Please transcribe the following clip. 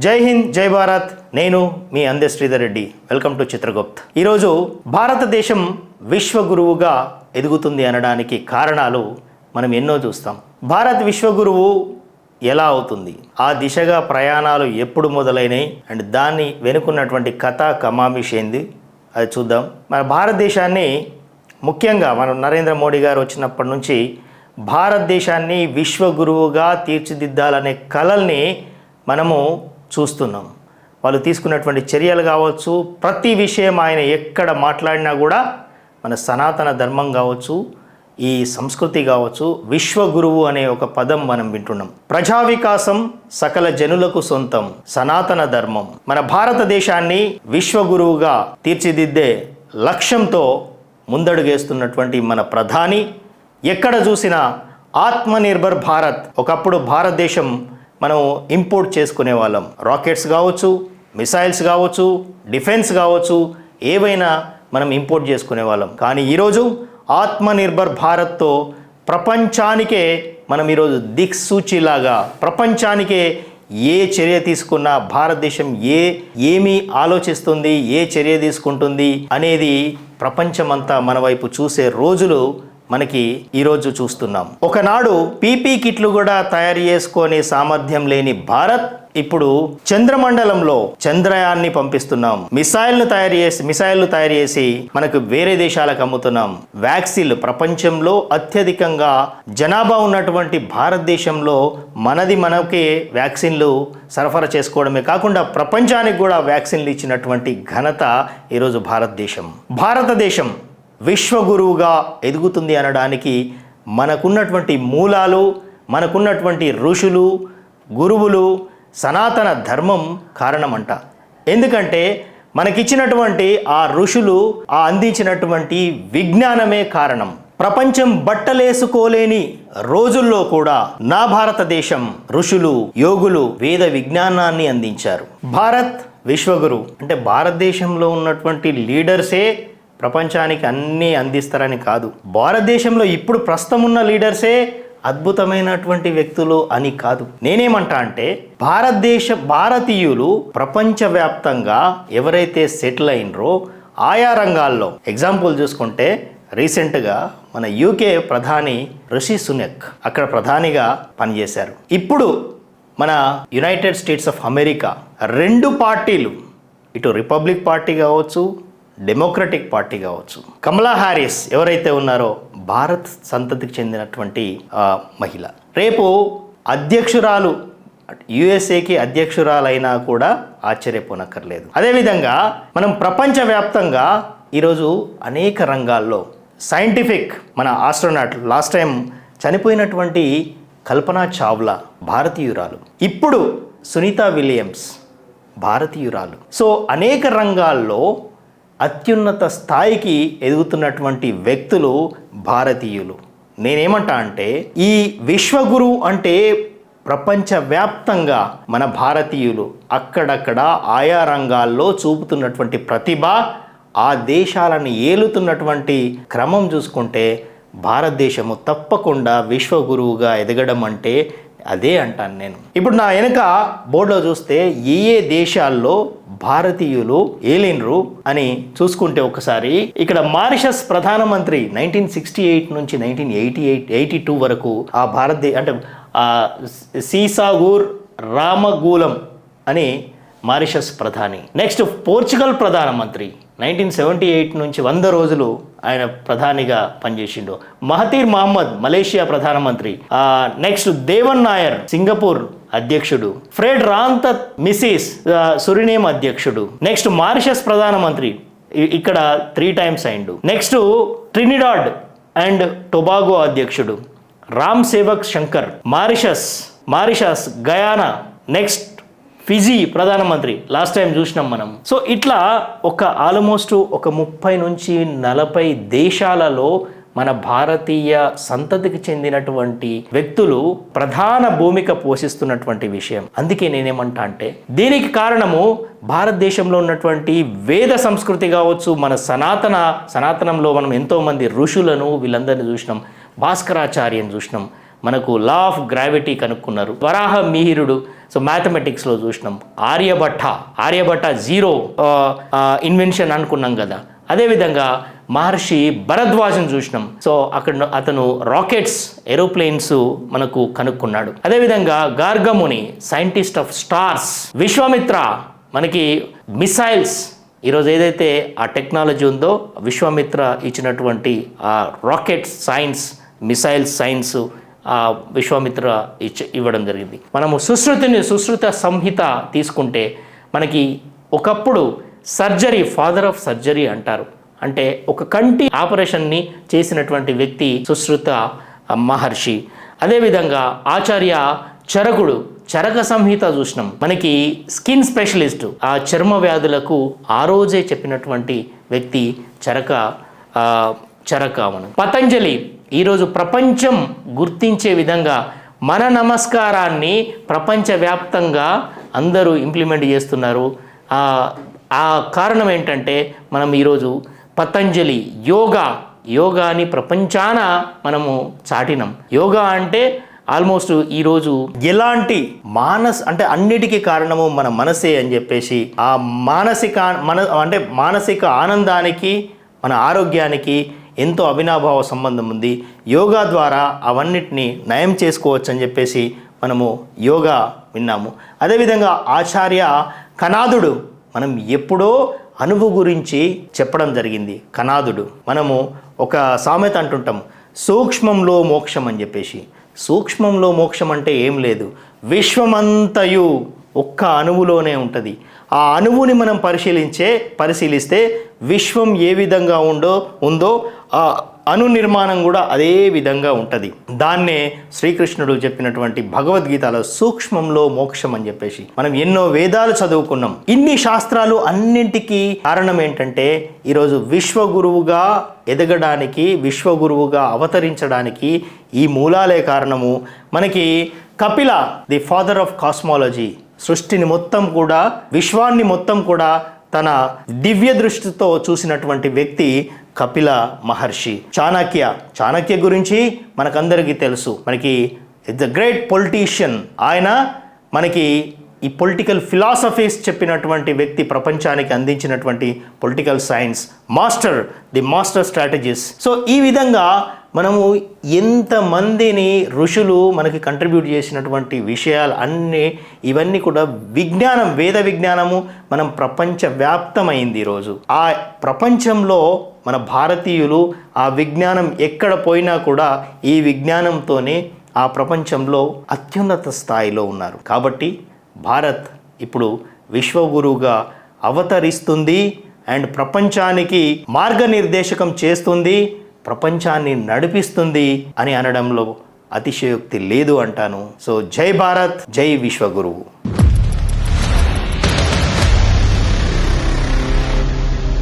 జై హింద్, జై భారత్. నేను మీ అందే శ్రీధర్ రెడ్డి. Welcome to Chitragupt. ఈరోజు భారతదేశం విశ్వగురువుగా ఎదుగుతుంది అనడానికి కారణాలు మనం ఎన్నో చూస్తాం. భారత్ విశ్వగురువు ఎలా అవుతుంది, ఆ దిశగా ప్రయాణాలు ఎప్పుడు మొదలైనవి అండ్ దాన్ని వెనుకున్నటువంటి కథ కమామిష్ ఏంది అది చూద్దాం. మన భారతదేశాన్ని ముఖ్యంగా మనం నరేంద్ర మోడీ గారు వచ్చినప్పటి నుంచి భారతదేశాన్ని విశ్వగురువుగా తీర్చిదిద్దాలనే కలల్ని మనము చూస్తున్నాం. వాళ్ళు తీసుకున్నటువంటి చర్యలు కావచ్చు, ప్రతి విషయం ఆయన ఎక్కడ మాట్లాడినా కూడా మన సనాతన ధర్మం కావచ్చు, ఈ సంస్కృతి కావచ్చు, విశ్వగురువు అనే ఒక పదం మనం వింటున్నాం. ప్రజా వికాసం సకల జనులకు సొంతం, సనాతన ధర్మం. మన భారతదేశాన్ని విశ్వగురువుగా తీర్చిదిద్దే లక్ష్యంతో ముందడుగేస్తున్నటువంటి మన ప్రధాని ఎక్కడ చూసినా ఆత్మనిర్భర్ భారత్. ఒకప్పుడు భారతదేశం మనం ఇంపోర్ట్ చేసుకునే వాళ్ళం. రాకెట్స్ కావచ్చు, మిసైల్స్ కావచ్చు, డిఫెన్స్ కావచ్చు, ఏవైనా మనం ఇంపోర్ట్ చేసుకునే వాళ్ళం. కానీ ఈరోజు ఆత్మనిర్భర్ భారత్తో ప్రపంచానికే మనం ఈరోజు దిక్సూచిలాగా, ప్రపంచానికే ఏ చర్య తీసుకున్నా భారతదేశం ఏమి ఆలోచిస్తుంది, ఏ చర్య తీసుకుంటుంది అనేది ప్రపంచమంతా మన వైపు చూసే రోజులు మనకి ఈరోజు చూస్తున్నాం. ఒకనాడు పీపీ కిట్లు కూడా తయారు చేసుకునే సామర్థ్యం లేని భారత్ ఇప్పుడు చంద్రమండలంలో చంద్రయాన్ని పంపిస్తున్నాం. మిసైల్ను తయారు చేసి మనకు వేరే దేశాలకు అమ్ముతున్నాం. వ్యాక్సిన్లు ప్రపంచంలో అత్యధికంగా జనాభా ఉన్నటువంటి భారతదేశంలో మనకే వ్యాక్సిన్లు సరఫరా చేసుకోవడమే కాకుండా ప్రపంచానికి కూడా వ్యాక్సిన్లు ఇచ్చినటువంటి ఘనత ఈరోజు భారతదేశం విశ్వగురువుగా ఎదుగుతుంది అనడానికి మనకున్నటువంటి మూలాలు, మనకున్నటువంటి ఋషులు, గురువులు, సనాతన ధర్మం కారణమంట. ఎందుకంటే మనకిచ్చినటువంటి ఆ ఋషులు అందించినటువంటి విజ్ఞానమే కారణం. ప్రపంచం బట్టలేసుకోలేని రోజుల్లో కూడా నా భారతదేశం ఋషులు, యోగులు వేద విజ్ఞానాన్ని అందించారు. భారత్ విశ్వగురు అంటే భారతదేశంలో ఉన్నటువంటి లీడర్సే ప్రపంచానికి అన్నీ అందిస్తారని కాదు. భారతదేశంలో ఇప్పుడు ప్రస్తుతం ఉన్న లీడర్సే అద్భుతమైనటువంటి వ్యక్తులు అని కాదు. నేనేమంటా అంటే భారతీయులు ప్రపంచవ్యాప్తంగా ఎవరైతే సెటిల్ అయినరో ఆయా రంగాల్లో, ఎగ్జాంపుల్ చూసుకుంటే రీసెంట్గా మన యూకే ప్రధాని రిషి సునక్ అక్కడ ప్రధానిగా పనిచేశారు. ఇప్పుడు మన యునైటెడ్ స్టేట్స్ ఆఫ్ అమెరికా రెండు పార్టీలు, ఇటు రిపబ్లిక్ పార్టీ కావచ్చు, డెమోక్రటిక్ పార్టీ కావచ్చు, కమలా హ్యారిస్ ఎవరైతే ఉన్నారో భారత్ సంతతికి చెందినటువంటి మహిళ, రేపు అధ్యక్షురాలు, యుఎస్ఏకి అధ్యక్షురాలైనా కూడా ఆశ్చర్యపోనక్కర్లేదు. అదేవిధంగా మనం ప్రపంచవ్యాప్తంగా ఈరోజు అనేక రంగాల్లో సైంటిఫిక్, మన ఆస్ట్రోనాట్ లాస్ట్ టైం చనిపోయినటువంటి కల్పనా చావ్లా భారతీయురాలు, ఇప్పుడు సునీత విలియమ్స్ భారతీయురాలు. సో అనేక రంగాల్లో అత్యున్నత స్థాయికి ఎదుగుతున్నటువంటి వ్యక్తులు భారతీయులు. నేనేమంటా అంటే ఈ విశ్వగురు అంటే ప్రపంచవ్యాప్తంగా మన భారతీయులు అక్కడక్కడ ఆయా రంగాల్లో చూపుతున్నటువంటి ప్రతిభ, ఆ దేశాలను ఏలుతున్నటువంటి క్రమం చూసుకుంటే భారతదేశము తప్పకుండా విశ్వగురువుగా ఎదగడం అంటే అదే అంటాను నేను. ఇప్పుడు నా వెనక బోర్డులో చూస్తే ఏ దేశాల్లో భారతీయులు ఏలిన్రు అని చూసుకుంటే ఒకసారి ఇక్కడ మారిషస్ ప్రధానమంత్రి 1968 నుంచి 1982 వరకు ఆ అంటే సీసాగూర్ రామగూలం అని మారిషస్ ప్రధాని. నెక్స్ట్ పోర్చుగల్ ప్రధానమంత్రి 1978 నుంచి 100 రోజులు ఆయన ప్రధానిగా పనిచేసిండు. మహతీర్ మహమ్మద్ మలేషియా ప్రధానమంత్రి. నెక్స్ట్ దేవన్ నాయర్ సింగపూర్ అధ్యక్షుడు. ఫ్రెడ్ రాంతత్ మిసిస్ సురినేమ్ అధ్యక్షుడు. నెక్స్ట్ మారిషస్ ప్రధానమంత్రి ఇక్కడ 3 times అయిండు. నెక్స్ట్ ట్రినిడాడ్ అండ్ టొబాగో అధ్యక్షుడు Ram Sevak Shankar Mauritius Guyana. Next Fiji ప్రధానమంత్రి లాస్ట్ టైం చూసినాం మనం. సో ఇట్లా ఆల్మోస్ట్ 30 నుంచి 40 దేశాలలో మన భారతీయ సంతతికి చెందినటువంటి వ్యక్తులు ప్రధాన భూమిక పోషిస్తున్నటువంటి విషయం. అందుకే నేనేమంటా అంటే దీనికి కారణము భారతదేశంలో ఉన్నటువంటి వేద సంస్కృతి కావచ్చు, మన సనాతనంలో మనం ఎంతోమంది ఋషులను వీళ్ళందరినీ చూసినాం. భాస్కరాచార్యని చూసినాం, మనకు లా ఆఫ్ గ్రావిటీ కనుక్కున్నారు. వరాహ మిహిరుడు, సో మ్యాథమెటిక్స్లో చూసినాం. ఆర్యభట్ట జీరో ఇన్వెన్షన్ అనుకున్నాం కదా. అదేవిధంగా మహర్షి భరద్వాజను చూసినాం. సో అతను రాకెట్స్, ఏరోప్లేన్స్ మనకు కనుక్కున్నాడు. అదేవిధంగా గార్గముని, సైంటిస్ట్ ఆఫ్ స్టార్స్. విశ్వామిత్ర మనకి మిసైల్స్, ఈరోజు ఏదైతే ఆ టెక్నాలజీ ఉందో విశ్వామిత్ర ఇచ్చినటువంటి ఆ rocket science, missiles science Vishwamitra ఇవ్వడం జరిగింది. మనము సుశ్రుత సంహిత తీసుకుంటే మనకి ఒకప్పుడు సర్జరీ, ఫాదర్ ఆఫ్ సర్జరీ అంటారు. అంటే ఒక కంటి ఆపరేషన్ని చేసినటువంటి వ్యక్తి సుశ్రుత మహర్షి. అదేవిధంగా ఆచార్య చరకుడు, చరక సంహిత చూసినాం. మనకి స్కిన్ స్పెషలిస్ట్, ఆ చర్మ వ్యాధులకు ఆ రోజే చెప్పినటువంటి వ్యక్తి చరక. మనం పతంజలి ఈరోజు ప్రపంచం గుర్తించే విధంగా మన నమస్కారాన్ని ప్రపంచవ్యాప్తంగా అందరూ ఇంప్లిమెంట్ చేస్తున్నారు. ఆ కారణం ఏంటంటే మనం ఈరోజు పతంజలి యోగాని ప్రపంచాన మనము చాటినాం. యోగా అంటే ఆల్మోస్ట్ ఈరోజు ఎలాంటి అంటే అన్నిటికీ కారణము మన మనసే అని చెప్పేసి, ఆ మానసిక ఆనందానికి, మన ఆరోగ్యానికి ఎంతో అవినాభావ సంబంధం ఉంది. యోగా ద్వారా అవన్నిటిని నయం చేసుకోవచ్చు అని చెప్పేసి మనము యోగా విన్నాము. అదేవిధంగా ఆచార్య కనాదుడు, మనం ఎప్పుడో అణువు గురించి చెప్పడం జరిగింది. కనాదుడు, మనము ఒక సామెత అంటుంటాం, సూక్ష్మంలో మోక్షం అని చెప్పేసి. సూక్ష్మంలో మోక్షం అంటే ఏం లేదు, విశ్వమంతయు ఒక్క అణువులోనే ఉంటుంది. ఆ అణువుని మనం పరిశీలిస్తే విశ్వం ఏ విధంగా ఉందో ఆ అణు నిర్మాణం కూడా అదే విధంగా ఉంటుంది. దాన్నే శ్రీకృష్ణుడు చెప్పినటువంటి భగవద్గీతలో సూక్ష్మంలో మోక్షం అని చెప్పేసి. మనం ఎన్నో వేదాలు చదువుకున్నాం. ఇన్ని శాస్త్రాలు అన్నింటికీ కారణం ఏంటంటే ఈరోజు విశ్వగురువుగా ఎదగడానికి, విశ్వగురువుగా అవతరించడానికి ఈ మూలాలే కారణము. మనకి Kapila, the father of cosmology, సృష్టిని మొత్తం కూడా, విశ్వాన్ని మొత్తం కూడా తన దివ్య దృష్టితో చూసినటువంటి వ్యక్తి కపిల మహర్షి. చాణక్య గురించి మనకందరికీ తెలుసు. మనకి ఇట్స్ ద గ్రేట్ పొలిటీషియన్. ఆయన మనకి ఈ పొలిటికల్ ఫిలాసఫీస్ చెప్పినటువంటి వ్యక్తి, ప్రపంచానికి అందించినటువంటి political science the master strategist. So ఈ విధంగా మనము ఎంతమందిని ఋషులు మనకి కంట్రిబ్యూట్ చేసినటువంటి విషయాలు ఇవన్నీ కూడా విజ్ఞానం, వేద విజ్ఞానము మనం ప్రపంచవ్యాప్తమైంది. ఈరోజు ఆ ప్రపంచంలో మన భారతీయులు ఆ విజ్ఞానం ఎక్కడ పోయినా కూడా ఈ విజ్ఞానంతోనే ఆ ప్రపంచంలో అత్యున్నత స్థాయిలో ఉన్నారు. కాబట్టి భారత్ ఇప్పుడు విశ్వగురువుగా అవతరిస్తుంది అండ్ ప్రపంచానికి మార్గనిర్దేశకం చేస్తుంది, ప్రపంచాన్ని నడిపిస్తుంది అని అనడంలో అతిశయోక్తి లేదు అంటాను. సో జై భారత్, జై విశ్వగురువు.